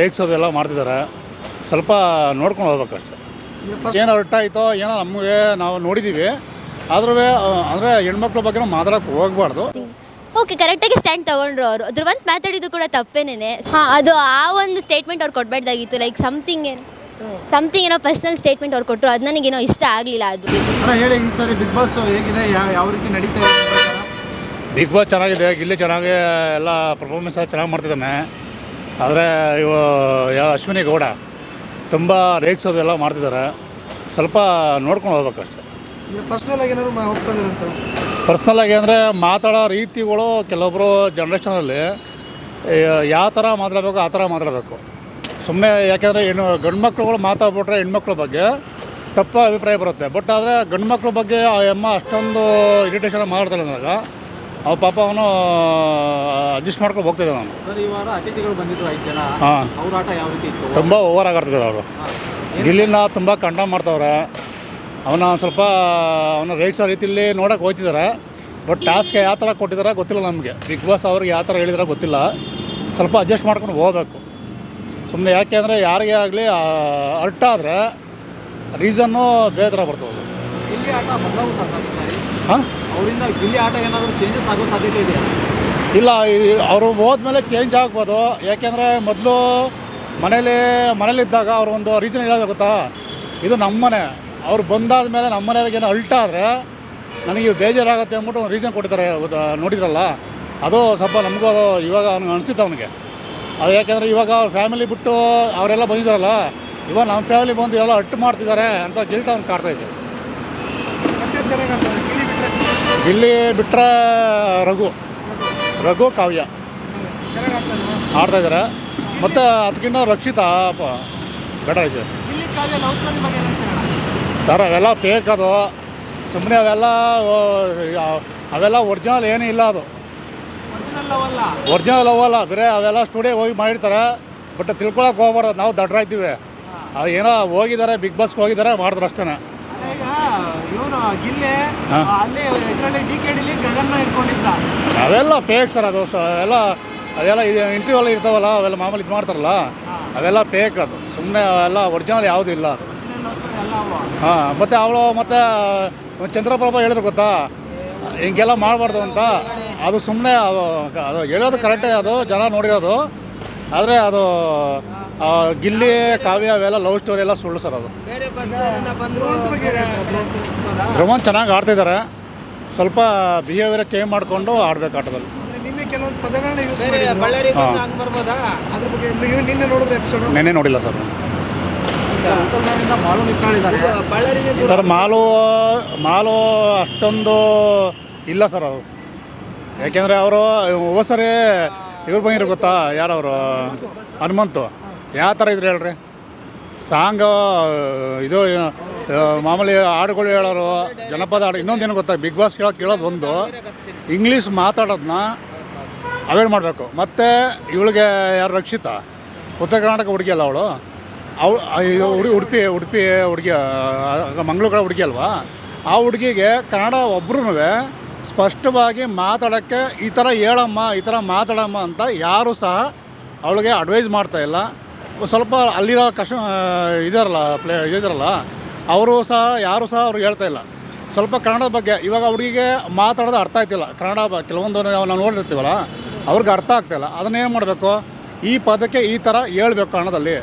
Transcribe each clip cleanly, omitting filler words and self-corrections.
ರೇಗ್ಸೋದೆಲ್ಲ ಮಾಡ್ತಿದ್ದಾರೆ, ಸ್ವಲ್ಪ ನೋಡ್ಕೊಂಡು ಹೋಗ್ಬೇಕಷ್ಟೆ. ಏನು ಅರ್ಟಾಯಿತೋ ಏನೋ ನಮಗೆ ನಾವು ನೋಡಿದ್ದೀವಿ, ಆದ್ರೂ ಅಂದರೆ ಹೆಣ್ಮಕ್ಳ ಬಗ್ಗೆ ಮಾತಾಡೋಕ್ಕೆ ಹೋಗ್ಬಾರ್ದು. ಓಕೆ, ಕರೆಕ್ಟಾಗಿ ಸ್ಟ್ಯಾಂಡ್ ತೊಗೊಂಡ್ರು ಅವರು. ಧ್ರುವಂತ್ ಮಾತಾಡಿದ್ದು ಕೂಡ ತಪ್ಪೇನೇನೆ. ಅದು ಆ ಒಂದು ಸ್ಟೇಟ್ಮೆಂಟ್ ಅವ್ರು ಕೊಡಬೇಡ್ದಾಗಿತ್ತು. ಲೈಕ್ ಸಮಥಿಂಗ್ ಏನೋ ಪರ್ಸನಲ್ ಸ್ಟೇಟ್ಮೆಂಟ್ ಅವ್ರು ಕೊಟ್ಟರು, ಅದು ನನಗೇನೋ ಇಷ್ಟ ಆಗಲಿಲ್ಲ. ಅದು ಹೇಳಿ, ಈ ಸಾರಿ ಬಿಗ್ ಬಾಸ್ ಹೇಗಿದೆ, ಯಾವ ರೀತಿ ನಡೀತಾ ಇದೆ? ಬಿಗ್ ಬಾಸ್ ಚೆನ್ನಾಗಿದೆ, ಗಿಲ್ಲಿ ಚೆನ್ನಾಗಿ ಎಲ್ಲ ಪರ್ಫಾರ್ಮೆನ್ಸ್ ಚೆನ್ನಾಗಿ ಮಾಡ್ತಿದ್ದಾನೆ. ಆದರೆ ಅಶ್ವಿನಿ ಗೌಡ ತುಂಬ ರೇಗ್ಸೋದೆಲ್ಲ ಮಾಡ್ತಿದ್ದಾರೆ, ಸ್ವಲ್ಪ ನೋಡ್ಕೊಂಡು ಹೋಗ್ಬೇಕಷ್ಟೆ. ಪರ್ಸ್ನಲಾಗಿ ಏನಾದ್ರು ಹೋಗ್ತಾ ಇದ್ದಾರಂತ? ಪರ್ಸ್ನಲಾಗಿ ಅಂದರೆ ಮಾತಾಡೋ ರೀತಿಗಳು ಕೆಲವೊಬ್ಬರು ಜನ್ರೇಷನಲ್ಲಿ ಯಾವ ಥರ ಮಾತಾಡಬೇಕು ಆ ಥರ ಮಾತಾಡಬೇಕು. ಸುಮ್ಮನೆ ಯಾಕೆಂದರೆ ಗಂಡು ಮಕ್ಳುಗಳು ಮಾತಾಡ್ಬಿಟ್ರೆ ಹೆಣ್ಮಕ್ಳ ಬಗ್ಗೆ ತಪ್ಪ ಅಭಿಪ್ರಾಯ ಬರುತ್ತೆ. ಬಟ್ ಆದರೆ ಗಂಡು ಮಕ್ಳ ಬಗ್ಗೆ ಆ ಅಮ್ಮ ಅಷ್ಟೊಂದು ಇರಿಟೇಷನ್ ಮಾಡ್ತಾಳೆ ಅಂದಾಗ ಅವ ಪಾಪ ಅವನು ಅಡ್ಜಸ್ಟ್ ಮಾಡ್ಕೊಂಡು ಹೋಗ್ತಿದ್ದೆ ನಾನು. ಸರ್, ಈ ವಾರ ಅತಿಥಿಗಳು ಬಂದಿದ್ರು 5 ಜನ. ಹಾಂ, ಅವ್ರ ಆಟ ಯಾವ ರೀತಿ ಇತ್ತು? ತುಂಬ ಓವರ್ ಆಗಾಡ್ತಿದ್ದಾರೆ ಅವರು. ಗಿಲ್ಲಿನ ತುಂಬ ಕಂಡಮ್ ಮಾಡ್ತವ್ರೆ. ಅವನ ಸ್ವಲ್ಪ ರೇಗ್ಸೋ ರೀತಿಯಲ್ಲಿ ನೋಡೋಕೆ ಹೋಗ್ತಿದ್ದಾರೆ. ಬಟ್ ಟಾಸ್ಕ್ ಯಾವ ಥರ ಕೊಟ್ಟಿದ್ದಾರೆ ಗೊತ್ತಿಲ್ಲ ನಮಗೆ. ಬಿಗ್ ಬಾಸ್ ಅವ್ರಿಗೆ ಯಾವ ಥರ ಹೇಳಿದಾರೆ ಗೊತ್ತಿಲ್ಲ. ಸ್ವಲ್ಪ ಅಡ್ಜಸ್ಟ್ ಮಾಡ್ಕೊಂಡು ಹೋಗಬೇಕು ಸುಮ್ಮನೆ. ಯಾಕೆ ಅಂದರೆ ಯಾರಿಗೇ ಆಗಲಿ ಅರ್ಟಾದರೆ ರೀಸನ್ನು ಬೇರೆ ಥರ ಬರ್ತದೆ. ಗಿಲ್ಲಿ ಆಟ ಬದಲಾಗುತ್ತೆ. ಹಾಂ, ಅವರಿಂದ ಗಿಲ್ಲಿ ಆಟ ಏನಾದರೂ ಚೇಂಜಸ್ ಆಗೋ ಸಾಧ್ಯತೆ ಇದೆಯಾ? ಇಲ್ಲ, ಅವರು ಹೋದ್ಮೇಲೆ ಚೇಂಜ್ ಆಗ್ಬೋದು. ಯಾಕೆಂದರೆ ಮೊದಲು ಮನೇಲಿದ್ದಾಗ ಅವರು ಒಂದು ರೀಸನ್ ಹೇಳೋದು ಗೊತ್ತಾ, ಇದು ನಮ್ಮನೆ, ಅವ್ರು ಬಂದಾದ ಮೇಲೆ ನಮ್ಮ ಮನೆಯವ್ರಿಗೆ ಏನೋ ಅಲ್ಟಾದರೆ ನನಗೆ ಬೇಜಾರಾಗುತ್ತೆ ಅಂದ್ಬಿಟ್ಟು ಒಂದು ರೀಸನ್ ಕೊಟ್ಟಿದ್ದಾರೆ, ನೋಡಿದ್ರಲ್ಲ. ಅದು ಸ್ವಲ್ಪ ನಮಗೂ ಅದು ಇವಾಗ ಅನಿಸುತ್ತೆ ಅವನಿಗೆ. ಅದು ಯಾಕೆಂದರೆ ಇವಾಗ ಅವ್ರ ಫ್ಯಾಮಿಲಿ ಬಿಟ್ಟು ಅವರೆಲ್ಲ ಬಂದಿದ್ದಾರಲ್ಲ, ಇವಾಗ ನಮ್ಮ ಫ್ಯಾಮಿಲಿ ಬಂದು ಎಲ್ಲ ಅಟ್ಟು ಮಾಡ್ತಿದ್ದಾರೆ ಅಂತ ಗಿಲ್ಟ್ ಅವ್ನು ಕಾಡ್ತಾಯಿದ್ದೆ. ಗಿಲ್ಲಿ ಬಿಟ್ಟರೆ ರಘು ಕಾವ್ಯ ಆಡ್ತಾಯಿದ್ದಾರೆ. ಮತ್ತು ಅದಕ್ಕಿಂತ ರಕ್ಷಿತಾ ಘಟರಾಜ್ ಸರ್, ಅವೆಲ್ಲ ಫೇಕ್. ಅದು ಸುಮ್ಮನೆ ಅವೆಲ್ಲ ಒರಿಜಿನಲ್ ಏನೂ ಇಲ್ಲ. ಅದು ಒರಿಜಿನಲ್ ಅವಲ್ಲ, ಬೇರೆ ಅವೆಲ್ಲ ಸ್ಟುಡಿಯೋ ಹೋಗಿ ಮಾಡಿರ್ತಾರೆ. ಬಟ್ ತಿಳ್ಕೊಳಕ್ಕೆ ಹೋಗ್ಬಾರ್ದು, ನಾವು ದಡ್ರಾಯ್ತೀವಿ. ಅದು ಏನೋ ಹೋಗಿದ್ದಾರೆ, ಬಿಗ್ ಬಾಸ್ಗೆ ಹೋಗಿದ್ದಾರೆ, ಮಾಡಿದ್ರು ಅಷ್ಟೇ. ಅವೆಲ್ಲ ಫೇಕ್ ಸರ್. ಅದೆಲ್ಲ ಇಂಟರ್ವ್ಯೂ ಎಲ್ಲ ಇರ್ತಾವಲ್ಲ, ಅವೆಲ್ಲ ಮಾಮೂಲಿ ಇದು ಮಾಡ್ತಾರಲ್ಲ, ಅವೆಲ್ಲ ಫೇಕ್. ಅದು ಸುಮ್ಮನೆ ಅವೆಲ್ಲ ಒರಿಜಿನಲ್ ಯಾವುದೂ ಇಲ್ಲ ಅದು. ಹಾಂ, ಮತ್ತು ಚಂದ್ರಪ್ರಭಾ ಹೇಳಿದ್ರು ಗೊತ್ತಾ, ಹಿಂಗೆಲ್ಲ ಮಾಡಬಾರ್ದು ಅಂತ. ಅದು ಸುಮ್ಮನೆ ಅದು ಹೇಳೋದು ಕರೆಕ್ಟೇ, ಅದು ಜನ ನೋಡಿರೋದು. ಆದರೆ ಅದು ಗಿಲ್ಲಿ ಕಾವ್ಯ ಅವೆಲ್ಲ ಲವ್ ಸ್ಟೋರಿ ಎಲ್ಲ ಸುಳ್ಳು ಸರ್. ಅದು ಧ್ರುವಂತ್ ಚೆನ್ನಾಗಿ ಆಡ್ತಿದ್ದಾರೆ, ಸ್ವಲ್ಪ ಬಿಹೇವಿಯರ್ ಚೇಂಜ್ ಮಾಡಿಕೊಂಡು ಆಡಬೇಕು ಆಟದಲ್ಲಿ. ನೆನ್ನೆ ನೋಡಿಲ್ಲ ಸರ್. ಸರ್, ಮಾಲು ಅಷ್ಟೊಂದು ಇಲ್ಲ ಸರ್ ಅದು. ಯಾಕೆಂದರೆ ಅವರು ಹೋದ್ಸರಿ ಇವ್ರು ಬಂದಿರೋ ಗೊತ್ತಾ, ಯಾರವರು, ಹನುಮಂತು. ಯಾವ ಥರ ಇದ್ರು ಹೇಳ್ರಿ, ಸಾಂಗು ಇದು ಮಾಮೂಲಿ ಹಾಡುಗಳು ಹೇಳೋರು, ಜನಪದ ಹಾಡು. ಇನ್ನೊಂದೇನು ಗೊತ್ತಾ, ಬಿಗ್ ಬಾಸ್ ಕೇಳೋದು ಒಂದು, ಇಂಗ್ಲೀಷ್ ಮಾತಾಡೋದನ್ನ ಅವಾಯ್ಡ್ ಮಾಡಬೇಕು. ಮತ್ತು ಇವಳಿಗೆ ಯಾರು, ರಕ್ಷಿತಾ, ಉತ್ತರ ಕರ್ನಾಟಕ ಹುಡುಗಿ ಅಲ್ಲ ಅವಳು ಉಡುಪಿ ಹುಡುಗಿ, ಮಂಗಳೂರು ಕಡೆ ಹುಡುಗಿ ಅಲ್ವಾ. ಆ ಹುಡುಗಿಗೆ ಕನ್ನಡ ಒಬ್ಬರೂ ಸ್ಪಷ್ಟವಾಗಿ ಮಾತಾಡೋಕ್ಕೆ ಈ ಥರ ಹೇಳಮ್ಮ, ಈ ಥರ ಮಾತಾಡಮ್ಮ ಅಂತ ಯಾರೂ ಸಹ ಅವಳಿಗೆ ಅಡ್ವೈಸ್ ಮಾಡ್ತಾಯಿಲ್ಲ. ಸ್ವಲ್ಪ ಅಲ್ಲಿರೋ ಇದಾರಲ್ಲ ಅವರು ಸಹ ಯಾರೂ ಸಹ ಅವ್ರಿಗೆ ಹೇಳ್ತಾಯಿಲ್ಲ ಸ್ವಲ್ಪ ಕನ್ನಡದ ಬಗ್ಗೆ. ಇವಾಗ ಹುಡುಗಿಗೆ ಮಾತಾಡೋದು ಅರ್ಥ ಆಗ್ತಿಲ್ಲ ಕನ್ನಡ. ಕೆಲವೊಂದು ನಾವು ನೋಡಿರ್ತೀವಲ್ಲ, ಅವ್ರಿಗೆ ಅರ್ಥ ಆಗ್ತಾಯಿಲ್ಲ. ಅದನ್ನೇನು ಮಾಡಬೇಕು, ಈ ಪದಕ್ಕೆ ಈ ಥರ ಹೇಳ್ಬೇಕು ಕನ್ನಡದಲ್ಲಿ.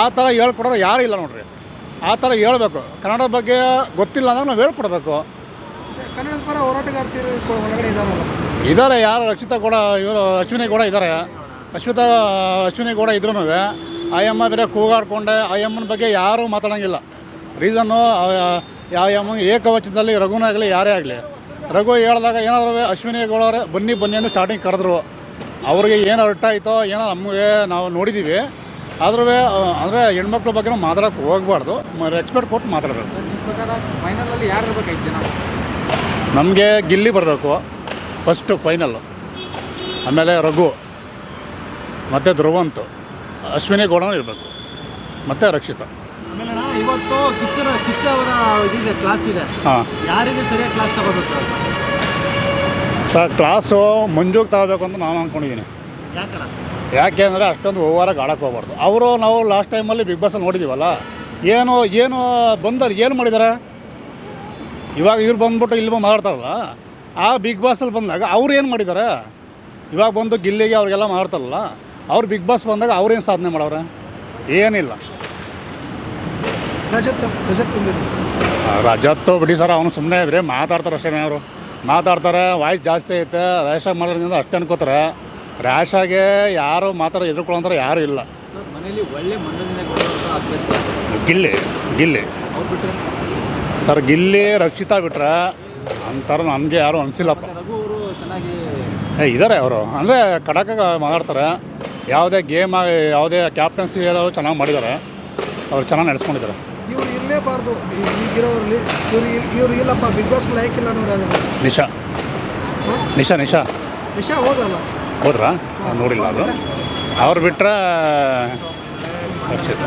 ಆ ಥರ ಹೇಳ್ಕೊಡೋರು ಯಾರೂ ಇಲ್ಲ ನೋಡ್ರಿ. ಆ ಥರ ಹೇಳ್ಬೇಕು. ಕನ್ನಡ ಬಗ್ಗೆ ಗೊತ್ತಿಲ್ಲ ಅಂದಾಗ ನಾವು ಹೇಳ್ಕೊಡ್ಬೇಕು. ಕನ್ನಡದ ಪರ ಹೋರಾಟಗಾರ್ತಿರು ಒಳಗಡೆ ಇದ್ದಾರೆ. ಯಾರು, ರಕ್ಷಿತಾ ಕೂಡ, ಇವರು ಅಶ್ವಿನಿ ಕೂಡ ಇದ್ದಾರೆ. ಅಶ್ವಿನಿ ಕೂಡ ಇದ್ರೂ ಆಯಮ್ಮ ಬೇರೆ ಕೂಗಾಡ್ಕೊಂಡೆ. ಆಯಮ್ಮನ ಬಗ್ಗೆ ಯಾರೂ ಮಾತಾಡೋಂಗಿಲ್ಲ. ರೀಸನ್ನು ಆಯಮ್ಮ ಏಕವಚನದಲ್ಲಿ ರಘುನಾಗಲಿ ಯಾರೇ ಆಗಲಿ, ರಘು ಹೇಳಿದಾಗ ಏನಾದರೂ ಅಶ್ವಿನಿ ಗೌಡವರೇ ಬನ್ನಿ ಅಂತ ಸ್ಟಾರ್ಟಿಂಗ್ ಕರೆದ್ರು. ಅವ್ರಿಗೆ ಏನು ಅರ್ಟಾಯಿತೋ ಏನೋ ನಮಗೆ ನಾವು ನೋಡಿದ್ದೀವಿ. ಆದ್ರೂ ಅಂದರೆ ಹೆಣ್ಮಕ್ಳ ಬಗ್ಗೆ ಮಾತಾಡೋಕ್ಕೆ ಹೋಗ್ಬಾರ್ದು, ರೆಸ್ಪೆಕ್ಟ್ ಕೊಟ್ಟು ಮಾತಾಡಬೇಕು. ಫೈನಲಲ್ಲಿ ಯಾರು ಇರಬೇಕು? 5 ಜನ. ನಮಗೆ ಗಿಲ್ಲಿ ಬರಬೇಕು ಫಸ್ಟು ಫೈನಲ್ಲು, ಆಮೇಲೆ ರಘು, ಮತ್ತು ಧ್ರುವಂತ್, ಅಶ್ವಿನಿ ಗೌಡನೂ ಇರಬೇಕು, ಮತ್ತು ರಕ್ಷಿತಾ. ಆಮೇಲೆ ಇವತ್ತು ಕಿಚ್ಚ ಅವರ ಇದಿದೆ, ಕ್ಲಾಸ್ ಇದೆ. ಹಾಂ, ಯಾರಿಗೆ ಸರಿಯಾಗಿ ಕ್ಲಾಸ್ ತಗೋಬೇಕು ಸರ್? ಕ್ಲಾಸು ಮಂಜುಗೆ ತಗೋಬೇಕು ಅಂತ ನಾನು ಅಂದ್ಕೊಂಡಿದ್ದೀನಿ. ಯಾಕಣ್ಣ? ಯಾಕೆ ಅಂದರೆ ಅಷ್ಟೊಂದು ಓವರಾಗಿ ಆಡೋಕ್ಕೆ ಹೋಗ್ಬಾರ್ದು. ಅವರು ನಾವು ಲಾಸ್ಟ್ ಟೈಮಲ್ಲಿ ಬಿಗ್ ಬಾಸಲ್ಲಿ ನೋಡಿದ್ದೀವಲ್ಲ, ಏನು ಬಂದರು ಏನು ಮಾಡಿದ್ದಾರೆ. ಇವಾಗ ಇವ್ರು ಬಂದ್ಬಿಟ್ಟು ಇಲ್ಲಿ ಮಾತಾಡ್ತಾರಲ್ಲ, ಆ ಬಿಗ್ ಬಾಸಲ್ಲಿ ಬಂದಾಗ ಅವ್ರು ಏನು ಮಾಡಿದ್ದಾರೆ. ಇವಾಗ ಬಂದು ಗಿಲ್ಲಿಗೆ ಅವ್ರಿಗೆಲ್ಲ ಮಾಡ್ತಾರಲ್ಲ, ಅವ್ರು ಬಿಗ್ ಬಾಸ್ ಬಂದಾಗ ಅವ್ರೇನು ಸಾಧನೆ ಮಾಡವ್ರೆ, ಏನಿಲ್ಲ. ರಜತ್ತು ಬಿಡಿ ಸರ್, ಅವನು ಸುಮ್ಮನೆ ಬರೀ ಮಾತಾಡ್ತಾರೆ ಅಷ್ಟೇ. ಅವರು ಮಾತಾಡ್ತಾರೆ, ವಾಯ್ಸ್ ಜಾಸ್ತಿ ಐತೆ, ರ್ಯಾಶಾಗಿ ಮಾಡೋದ್ರಿಂದ ಅಷ್ಟೇ ಅನ್ಕೋತಾರೆ. ರ್ಯಾಶಾಗೆ ಯಾರು ಎದುರ್ಕೊಳ್ಳೋಂಥವ್ರು ಯಾರೂ ಇಲ್ಲ. ಸರ್ ಮನೇಲಿ ಒಳ್ಳೆ ಮನೋರಂಜನೆ ಗಿಲ್ಲಿ ಅವ್ರು ಬಿಟ್ಟರೆ ಸರ್, ಗಿಲ್ಲಿ ರಕ್ಷಿತಾ ಬಿಟ್ರೆ ಅಂತಾರೆ ನಮಗೆ ಯಾರು ಅನಿಸಿಲ್ಲಪ್ಪ. ರಘು ಅವರು ಚೆನ್ನಾಗಿ ಇದ್ದಾರೆ ಅವರು, ಅಂದರೆ ಖಡಕಾಗಿ ಮಾತಾಡ್ತಾರೆ. ಯಾವುದೇ ಗೇಮ್ ಯಾವುದೇ ಕ್ಯಾಪ್ಟನ್ಸಿ ಎಲ್ಲರೂ ಚೆನ್ನಾಗಿ ಮಾಡಿದ್ದಾರೆ, ಅವ್ರು ಚೆನ್ನಾಗಿ ನಡೆಸ್ಕೊಂಡಿದ್ದಾರೆ. ಇವ್ರು ಇರಲೇಬಾರ್ದು ಈಗಿರೋರಲ್ಲಿ, ಇವ್ರು ಇಲ್ಲಪ್ಪ ಬಿಗ್ ಬಾಸ್ ಲೈಕಿಲ್ಲ ಅನ್ನೋರು ನಿಶಾ ಹೋದ್ರಾ ನೋಡಿಲ್ಲ. ಅದು ಅವ್ರು ಬಿಟ್ಟರೆ ರಕ್ಷಿತ.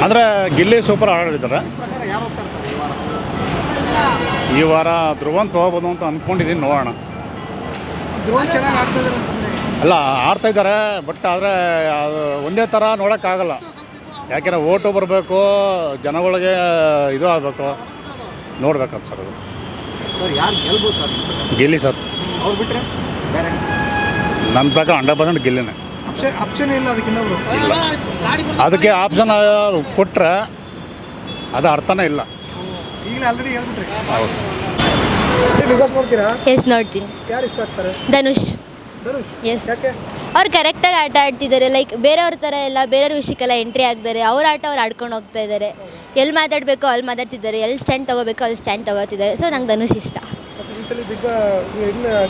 ಅಂದರೆ ಗಿಲ್ಲಿ ಸೂಪರ್ ಆಡಿದ್ದಾರೆ. ಪ್ರಕಾರ ಯಾರು ಹೋಗ್ತಾರೆ ಸರ್ ಈ ವಾರ ಧ್ರುವಂತ ಹೋಗ್ಬೋದು ಅಂತ ಅಂದ್ಕೊಂಡಿದ್ದೀನಿ, ನೋಡೋಣ. ಧ್ರುವನ್ ಚೆನ್ನಾಗಿ ಆಡ್ತಾ ಇದ್ದಾರೆ ಅಂತಂದರೆ ಅಲ್ಲ, ಆಡ್ತಾಯಿದ್ದಾರೆ, ಬಟ್ ಆದರೆ ಅದು ಒಂದೇ ಥರ ನೋಡೋಕ್ಕಾಗಲ್ಲ. ಯಾಕೆಂದರೆ ಓಟು ಬರಬೇಕು, ಜನಗಳಿಗೆ ಇದು ಆಗಬೇಕು, ನೋಡ್ಬೇಕಂತ ಸರ್. ಅದು ಸರ್ ಯಾರು ಗೆಲ್ಬೋದು ಸರ್? ಗಿಲ್ಲಿ ಸರ್. ಅವ್ರು ಬಿಟ್ಟರೆ ಬೇರೆ ನನ್ನ ಪ್ರಕಾರ 100% ಗಿಲ್ಲಿನೇ. ಆಪ್ಷನ್ ಇಲ್ಲ ಅದಕ್ಕೆ ಇನ್ನೊಬ್ರು. ಅದಕ್ಕೆ ಆಪ್ಷನ್ ಕೊಟ್ಟರೆ ಅದು ಅರ್ಥನೇ ಇಲ್ಲ. ಈಗಲೇ ಆಲ್ರೆಡಿ ಹೇಳ್ಬಿಟ್ರಿ. ಹೌದು. ಬಿಗ್ ಬಾಸ್ ನೋಡ್ತೀರಾ? ಎಸ್ ನೋಡ್ತೀನಿ. ಯಾರು ಇಷ್ಟ ಆಗ್ತಾರೆ? ಧನುಷ್. ಎಸ್, ಅವ್ರು ಕರೆಕ್ಟಾಗಿ ಆಟ ಆಡ್ತಿದ್ದಾರೆ. ಲೈಕ್ ಬೇರೆಯವ್ರ ಥರ ಎಲ್ಲ ಬೇರೆಯವ್ರ ವಿಷಯಕ್ಕೆಲ್ಲ ಎಂಟ್ರಿ ಆಗ್ತಾರೆ. ಅವ್ರ ಆಟ ಅವ್ರು ಆಡ್ಕೊಂಡು ಹೋಗ್ತಾ ಇದ್ದಾರೆ. ಎಲ್ಲಿ ಮಾತಾಡಬೇಕು ಅಲ್ಲಿ ಮಾತಾಡ್ತಿದ್ದಾರೆ, ಎಲ್ಲಿ ಸ್ಟ್ಯಾಂಡ್ ತೊಗೋಬೇಕು ಅಲ್ಲಿ ಸ್ಟ್ಯಾಂಡ್ ತೊಗೋತಿದ್ದಾರೆ. ಸೊ ನಂಗೆ ಧನುಷ್ ಇಷ್ಟ. ಈ ಸಲ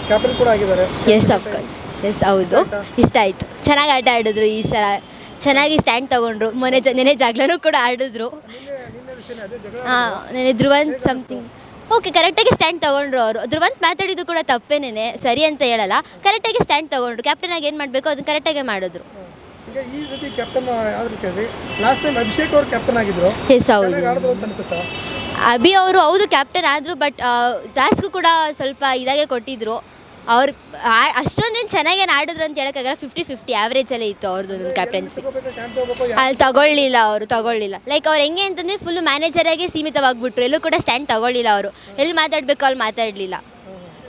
ಕ್ಯಾಪ್ಟನ್ ಕೂಡ ಆಗಿದ್ದಾರೆ. ಎಸ್ ಅಫ್ಕೋರ್ಸ್, ಎಸ್ ಹೌದು, ಇಷ್ಟ ಆಯಿತು. ಚೆನ್ನಾಗಿ ಆಟ ಆಡಿದ್ರು ಈ ಸಲ, ಚೆನ್ನಾಗಿ ಸ್ಟ್ಯಾಂಡ್ ತೊಗೊಂಡ್ರು. ನೆನೆ ಜಗಳನೂ ಕೂಡ ಆಡಿದ್ರು. ಹಾಂ, ನೆನೆ ಧ್ರುವಂತ್ ಸಮಥಿಂಗ್ ಓಕೆ, ಕರೆಕ್ಟಾಗಿ ಸ್ಟ್ಯಾಂಡ್ ತೊಗೊಂಡ್ರು ಅವರು. ಧ್ರುವಂತ್ ಮಾತಾಡಿದ್ದು ಕೂಡ ತಪ್ಪೇನೇನೆ, ಸರಿ ಅಂತ ಹೇಳಲ್ಲ. ಕರೆಕ್ಟಾಗಿ ಸ್ಟ್ಯಾಂಡ್ ತೊಗೊಂಡ್ರು. ಕ್ಯಾಪ್ಟನಾಗಿ ಏನು ಮಾಡಬೇಕು ಅದನ್ನು ಕರೆಕ್ಟಾಗಿ ಮಾಡಿದ್ರು. ಈಗ ಈ ರೀತಿ ಕ್ಯಾಪ್ಟನ್ ಆದ್ರೆ ಕೇಳಿ, ಲಾಸ್ಟ್ ಟೈಮ್ ಅಭಿಷೇಕ್ ಅವರು ಕ್ಯಾಪ್ಟನ್ ಆಗಿದ್ರು. ಎಸ್ ಹೌದು, ಆಡಿದ್ರು ಅಂತ ಅನ್ಸುತ್ತಾ? ಅಭಿ ಅವರು ಹೌದು ಕ್ಯಾಪ್ಟನ್ ಆದರು, ಬಟ್ ಟಾಸ್ಕು ಕೂಡ ಸ್ವಲ್ಪ ಇದಾಗೆ ಕೊಟ್ಟಿದ್ರು. ಅವ್ರು ಅಷ್ಟೊಂದೇನು ಚೆನ್ನಾಗೇನು ಆಡಿದ್ರು ಅಂತ ಹೇಳೋಕ್ಕಾಗಲ್ಲ. 50-50 ಆ್ಯಾವ್ರೇಜಲ್ಲೇ ಇತ್ತು ಅವ್ರದ್ದು ಕ್ಯಾಪ್ಟನ್ಸಿ. ಅಲ್ಲಿ ತಗೊಳ್ಳಿಲ್ಲ. ಲೈಕ್ ಅವ್ರು ಹೆಂಗೆ ಅಂತಂದರೆ ಫುಲ್ಲು ಮ್ಯಾನೇಜರಾಗೆ ಸೀಮಿತವಾಗಿಬಿಟ್ರು. ಎಲ್ಲೂ ಕೂಡ ಸ್ಟ್ಯಾಂಡ್ ತಗೊಳ್ಳಿಲ್ಲ ಅವರು. ಎಲ್ಲಿ ಮಾತಾಡಬೇಕು ಅಲ್ಲಿ ಮಾತಾಡಲಿಲ್ಲ.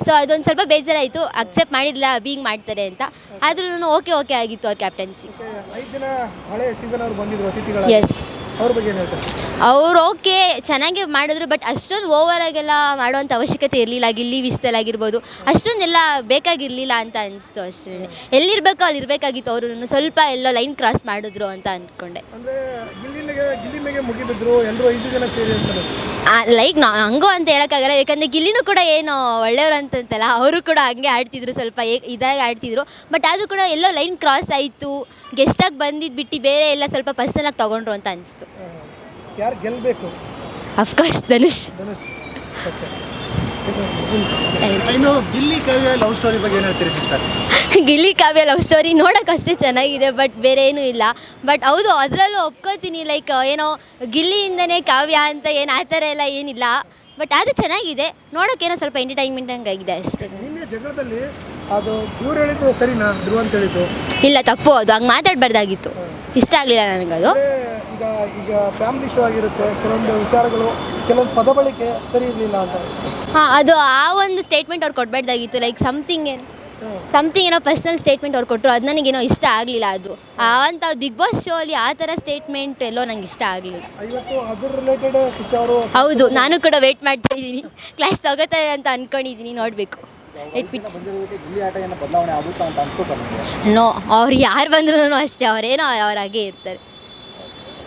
ಸೊ ಅದೊಂದು ಸ್ವಲ್ಪ ಬೇಜಾರಾಯಿತು. ಅಕ್ಸೆಪ್ಟ್ ಮಾಡಿರಲಿಲ್ಲ ಅಭಿ ಹಿಂಗೆ ಮಾಡ್ತಾರೆ ಅಂತ. ಆದ್ರೂ ಓಕೆ ಆಗಿತ್ತು ಅವ್ರ ಕ್ಯಾಪ್ಟನ್ಸಿ. 5 ಜನ ಹಳೆ ಸೀಸನ್ ಅವ್ರು ಬಂದಿದ್ರು ಅತಿಥಿಗಳ. ಎಸ್, ಅವ್ರ ಬಗ್ಗೆ ಏನು ಹೇಳ್ತಾರೆ? ಅವ್ರು ಓಕೆ ಚೆನ್ನಾಗೇ ಮಾಡಿದ್ರು, ಬಟ್ ಅಷ್ಟೊಂದು ಓವರಾಗೆಲ್ಲ ಮಾಡುವಂಥ ಅವಶ್ಯಕತೆ ಇರಲಿಲ್ಲ. ಗಿಲ್ಲಿ ವಿಸ್ತಲಾಗಿರ್ಬೋದು, ಅಷ್ಟೊಂದೆಲ್ಲ ಬೇಕಾಗಿರಲಿಲ್ಲ ಅಂತ ಅನಿಸ್ತು ಅಷ್ಟೇ. ಎಲ್ಲಿರಬೇಕೋ ಅಲ್ಲಿ ಇರಬೇಕಾಗಿತ್ತು. ಅವರು ಸ್ವಲ್ಪ ಎಲ್ಲೋ ಲೈನ್ ಕ್ರಾಸ್ ಮಾಡಿದ್ರು ಅಂತ ಅಂದ್ಕೊಂಡೆ. ಅಂದರೆ ಗಿಲ್ಲಿ ಮೇಲೆ ಮುಗಿಬಿದ್ರು ಎಲ್ಲರೂ 5 ಜನ ಸೇರಿ ಅಂತಾರೆ. ಲೈಕ್ ಹಂಗೋ ಅಂತ ಹೇಳೋಕ್ಕಾಗಲ್ಲ. ಯಾಕಂದರೆ ಗಿಲ್ಲಿನೂ ಕೂಡ ಏನು ಒಳ್ಳೆಯವ್ರು ಅಂತಂತಲ್ಲ, ಅವರು ಕೂಡ ಹಂಗೆ ಆಡ್ತಿದ್ರು, ಸ್ವಲ್ಪ ಇದಾಗಿ ಆಡ್ತಿದ್ರು. ಬಟ್ ಆದರೂ ಕೂಡ ಎಲ್ಲೋ ಲೈನ್ ಕ್ರಾಸ್ ಆಯಿತು. ಗೆಸ್ಟಾಗಿ ಬಂದಿದ್ದು ಬಿಟ್ಟು ಬೇರೆ ಎಲ್ಲ ಸ್ವಲ್ಪ ಪರ್ಸನಲಾಗಿ ತೊಗೊಂಡ್ರು ಅಂತ ಅನಿಸ್ತು. ಯಾರು ಗೆಲ್ಲಬೇಕು? ಅಫ್ಕೋರ್ಸ್ ಧನುಷ್. ಇನ್ನು ಗಿಲ್ಲಿ ಕಾವ್ಯ ಲವ್ ಸ್ಟೋರಿ ಬಗ್ಗೆ ಏನು ಹೇಳ್ತೀರಿ ಸಿಸ್ಟರ್? ಗಿಲ್ಲಿ ಕಾವ್ಯ ಲವ್ ಸ್ಟೋರಿ ನೋಡೋಕ್ಕಷ್ಟೇ ಚೆನ್ನಾಗಿದೆ, ಬಟ್ ಬೇರೆ ಏನೂ ಇಲ್ಲ. ಬಟ್ ಹೌದು, ಅದರಲ್ಲೂ ಒಪ್ಕೋತೀನಿ. ಲೈಕ್ ಏನೋ ಗಿಲ್ಲಿಯಿಂದನೇ ಕಾವ್ಯ ಅಂತ ಏನು ಆ ಥರ ಎಲ್ಲ ಏನಿಲ್ಲ. ಬಟ್ ಅದು ಚೆನ್ನಾಗಿದೆ, ನೋಡೋಕ್ಕೇನೋ ಸ್ವಲ್ಪ ಎಂಟರ್ಟೈನ್ಮೆಂಟ್ ಹಂಗಾಗಿದೆ ಅಷ್ಟೇ. ನಿನ್ನೆ ಜಗಳದಲ್ಲಿ ಅದು ಇವ್ರು ಹೇಳಿದ್ದು ಸರಿನಾ, ಧ್ರುವಂತ ಹೇಳಿದ್ದು? ಇಲ್ಲ, ತಪ್ಪು. ಅದು ಹಂಗೆ ಮಾತಾಡಬಾರ್ದಾಗಿತ್ತು. ಇಷ್ಟ ಆಗಲಿಲ್ಲ ನನಗದು. ಈಗ ಫ್ಯಾಮಿಲಿ ಶೋ ಆಗಿರುತ್ತೆ, ಕೆಲವೊಂದು ವಿಚಾರಗಳು, ಕೆಲವೊಂದು ಪದ ಬಳಕೆ ಸರಿ ಇರಲಿಲ್ಲ ಅಂತ. ಹಾಂ, ಅದು ಆ ಒಂದು ಸ್ಟೇಟ್ಮೆಂಟ್ ಅವ್ರು ಕೊಡಬಾರ್ದಾಗಿತ್ತು. ಲೈಕ್ ಸಮಥಿಂಗ್ ಏನೋ ಪರ್ಸ್ನಲ್ ಸ್ಟೇಟ್ಮೆಂಟ್ ಅವ್ರು ಕೊಟ್ಟರು, ಅದು ನನಗೇನೋ ಇಷ್ಟ ಆಗಲಿಲ್ಲ. ಅದು ಅಂತ ಬಿಗ್ ಬಾಸ್ ಶೋ ಅಲ್ಲಿ ಆ ಥರ ಸ್ಟೇಟ್ಮೆಂಟ್ ಎಲ್ಲೋ ನಂಗೆ ಇಷ್ಟ ಆಗಲಿಲ್ಲ. ಇವತ್ತು ಅದ್ರ ರಿಲೇಟೆಡ್ ಕಿಚ್ಚವರು. ಹೌದು, ನಾನು ಕೂಡ ವೇಟ್ ಮಾಡ್ತಾ ಇದ್ದೀನಿ. ಕ್ಲಾಸ್ ತಗೋತಾರೆ ಅಂತ ಅಂದ್ಕೊಂಡಿದ್ದೀನಿ, ನೋಡಬೇಕು. ಗಿಲ್ಲಿ ಆಟ ಏನೋ ಬದಲಾವಣೆ ಆಗುತ್ತಾ ಅಂತ ಅನ್ಸುತ್ತಾ ನಿಮಗೆ? ನೋ, ಅವ್ರು ಯಾರು ಬಂದ್ರೂ ಅಷ್ಟೇ, ಅವರೇನೋ ಹಾಗೆ ಇರ್ತಾರೆ.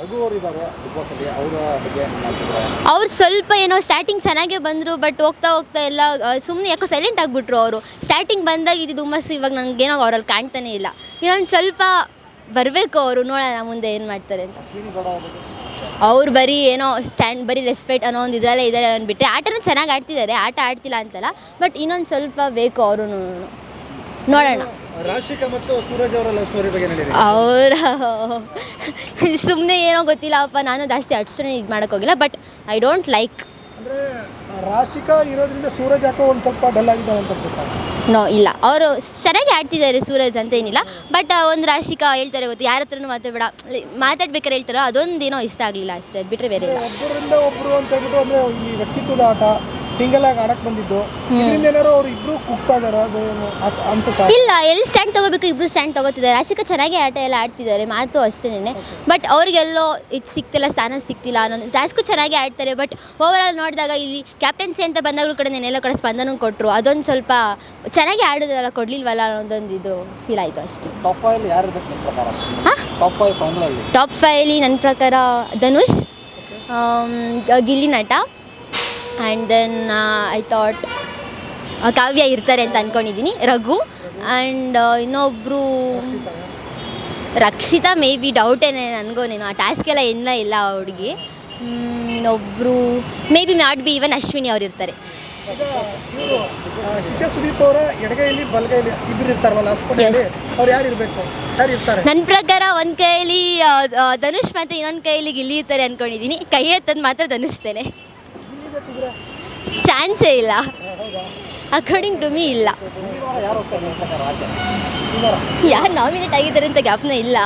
ರಘು ಅವರು ಇದ್ದಾರೆ ಬಿಗ್ ಬಾಸ್ ಅಲ್ಲಿ, ಅವರ ಬಗ್ಗೆ ಅವ್ರು ಸ್ವಲ್ಪ ಏನೋ ಸ್ಟಾರ್ಟಿಂಗ್ ಚೆನ್ನಾಗೇ ಬಂದರು, ಬಟ್ ಹೋಗ್ತಾ ಎಲ್ಲ ಸುಮ್ಮನೆ ಯಾಕೋ ಸೈಲೆಂಟ್ ಆಗಿಬಿಟ್ರು. ಅವರು ಸ್ಟಾರ್ಟಿಂಗ್ ಬಂದಾಗ ಇದ್ದಿದ್ದು ಹುಮ್ಮಸ್ಸು ಇವಾಗ ನನಗೇನೋ ಅವ್ರಲ್ಲಿ ಕಾಣ್ತಾನೆ ಇಲ್ಲ. ಇನ್ನೊಂದು ಸ್ವಲ್ಪ ಬರಬೇಕು ಅವರು, ನೋಡೋಣ ಮುಂದೆ ಏನು ಮಾಡ್ತಾರೆ ಅಂತ. ಅವ್ರು ಬರೀ ಏನೋ ಬರೀ ರೆಸ್ಪೆಕ್ಟ್ ಅನ್ನೋ ಒಂದು ಇದ್ದಾರೆ ಅಂದ್ಬಿಟ್ರೆ, ಆಟನೂ ಚೆನ್ನಾಗಿ ಆಡ್ತಿದ್ದಾರೆ, ಆಟ ಆಡ್ತಿಲ್ಲ ಅಂತಲ್ಲ. ಬಟ್ ಇನ್ನೊಂದು ಸ್ವಲ್ಪ ಬೇಕು ಅವರು, ನೋಡೋಣ. ರಾಶಿಕಾ ಮತ್ತು ಸೂರಜ್ ಅವರ ಲವ್ ಸ್ಟೋರಿ ಬಗ್ಗೆ ಹೇಳಿರಿ. ಅವರ ಸುಮ್ಮನೆ ಏನೋ ಗೊತ್ತಿಲ್ಲಪ್ಪ, ನಾನು ಜಾಸ್ತಿ ಅಷ್ಟೊಂದು ಇದು ಮಾಡೋಕ್ಕೋಗಿಲ್ಲ. ಬಟ್ ಐ ಡೋಂಟ್ ಲೈಕ್ ಅಂದರೆ ರಾಶಿಕಾ ಇರೋದ್ರಿಂದ ಸೂರಜ್ ಯಾಕೋ ಒಂದು ಸ್ವಲ್ಪ ಡಲ್ ಆಗಿದ್ದಾರೆ ಅಂತ ಅನ್ಸುತ್ತೆ. ನೋ ಇಲ್ಲ, ಅವರು ಚೆನ್ನಾಗಿ ಆಡ್ತಿದ್ದಾರೆ ಸೂರಜ್ ಅಂತ ಏನಿಲ್ಲ. ಬಟ್ ಒಂದು ರಾಶಿಕಾ ಹೇಳ್ತಾರೆ ಗೊತ್ತು, ಯಾರ ಹತ್ರನೂ ಮಾತಾಡಬೇಡ, ಮಾತಾಡ್ಬೇಕಾರೆ ಹೇಳ್ತಾರೋ ಅದೊಂದೇನೋ ಇಷ್ಟ ಆಗಲಿಲ್ಲ ಅಷ್ಟೇ, ಅದು ಬಿಟ್ಟರೆ ಬೇರೆ ಇಲ್ಲ. ಒಬ್ಬರಿಂದ ಒಬ್ಬರು ಅಂತ ಹೇಳ್ಬಿಟ್ಟು ಅಂದರೆ ಇಲ್ಲಿ ವ್ಯಕ್ತಿತ್ವದ ಆಟ ಸಿಂಗಲ್ ಆಗಿ ಆಡಕ್ಕೆ ಬಂದಿದ್ದು, ಇದರಿಂದ ಏನಾದ್ರು ಅವ್ರು ಇಬ್ರು ಕುಗ್ತಾ ಇದಾರೆ ಅದು ಅನ್ಸುತ್ತಾ? ಇಲ್ಲ, ಎಲ್ಲಿ ಸ್ಟ್ಯಾಂಡ್ ತೊಗೋಬೇಕು ಇಬ್ಬರು ಸ್ಟ್ಯಾಂಡ್ ತೊಗೋತಿದ್ದಾರೆ. ರಾಶಿಕಾ ಚೆನ್ನಾಗಿ ಆಟ ಎಲ್ಲ ಆಡ್ತಿದ್ದಾರೆ, ಮಾತು ಅಷ್ಟೇನೆ. ಬಟ್ ಅವ್ರಿಗೆಲ್ಲೋ ಇದು ಸಿಗ್ತಿಲ್ಲ, ಸ್ಥಾನ ಸಿಗ್ತಿಲ್ಲ ಅನ್ನೋದು. ಟಾಸ್ಕು ಚೆನ್ನಾಗಿ ಆಡ್ತಾರೆ, ಬಟ್ ಓವರಾಲ್ ನೋಡಿದಾಗ ಇಲ್ಲಿ ಕ್ಯಾಪ್ಟನ್ಸಿ ಅಂತ ಬಂದಾಗಲೂ ಕೂಡ ನೆನೆಲ್ಲ ಕಡೆ ಸ್ಪಂದನ ಕೊಟ್ಟರು, ಅದೊಂದು ಸ್ವಲ್ಪ ಚೆನ್ನಾಗಿ ಆಡೋದಲ್ಲ, ಕೊಡಲಿಲ್ವಲ್ಲ ಅನ್ನೋದೊಂದು ಇದು ಫೀಲ್ ಆಯಿತು ಅಷ್ಟೇ. ಟಾಪ್ 5 ಯಾರು ಇರ್ಬೇಕು ನಿಮ್ಮ ಪ್ರಕಾರ? ಟಾಪ್ 5 ಫೈನಲಲ್ಲಿ ಟಾಪ್ 5 ನನ್ನ ಪ್ರಕಾರ ಧನುಷ್, ಗಿಲ್ಲಿ ನಟ, ಆ್ಯಂಡ್ ದೆನ್ ಐ ಥಾಟ್ ಕಾವ್ಯ ಇರ್ತಾರೆ ಅಂತ ಅಂದ್ಕೊಂಡಿದ್ದೀನಿ, ರಘು, ಆ್ಯಂಡ್ ಇನ್ನೊಬ್ಬರು ರಕ್ಷಿತಾ ಮೇ ಬಿ ಡೌಟೇನೆ ನನಗೂನೇನು, ಆ ಟಾಸ್ಕ್ ಎಲ್ಲ ಇಲ್ಲ ಆ ಹುಡುಗಿ. ಇನ್ನೊಬ್ಬರು may be not be even Ashwini ಅವ್ರು ಇರ್ತಾರೆ. ಈಗ ಇವರು ಕಿಚ್ಚ ಸುದೀಪ್ ಅವರ ಎಡಗೈಲಿ ಬಲಗೈಲಿ ಇಬ್ಬರು ಇರ್ತಾರಲ್ಲ, Yes. ಅವ್ರು ಯಾರು ಇರಬೇಕು, ಯಾರು ಇರ್ತಾರೆ? ನನ್ನ ಪ್ರಕಾರ ಒಂದು ಕೈಯಲ್ಲಿ ಧನುಷ್ ಮತ್ತು ಇನ್ನೊಂದು ಕೈಯಲ್ಲಿ ಗಿಲ್ಲಿ ಇರ್ತಾರೆ ಅಂದ್ಕೊಂಡಿದ್ದೀನಿ. ಕೈ ಎತ್ತದ್ದು ಮಾತ್ರ ಧನುಸ್ತೇನೆ, ಚಾನ್ಸೇ ಇಲ್ಲ. ಅಕಾರ್ಡಿಂಗ್ ಟು ಮೀ ಇಲ್ಲ. ಯಾರು ಹೋಗ್ತಾರೆ ನಿಮ್ಮ ಪ್ರಕಾರ ಆಚೆ? ಯಾರು ನಾಮಿನೇಟ್ ಆಗಿದ್ದಾರೆ ಅಂತ ಜ್ಞಾಪನ ಇಲ್ಲ.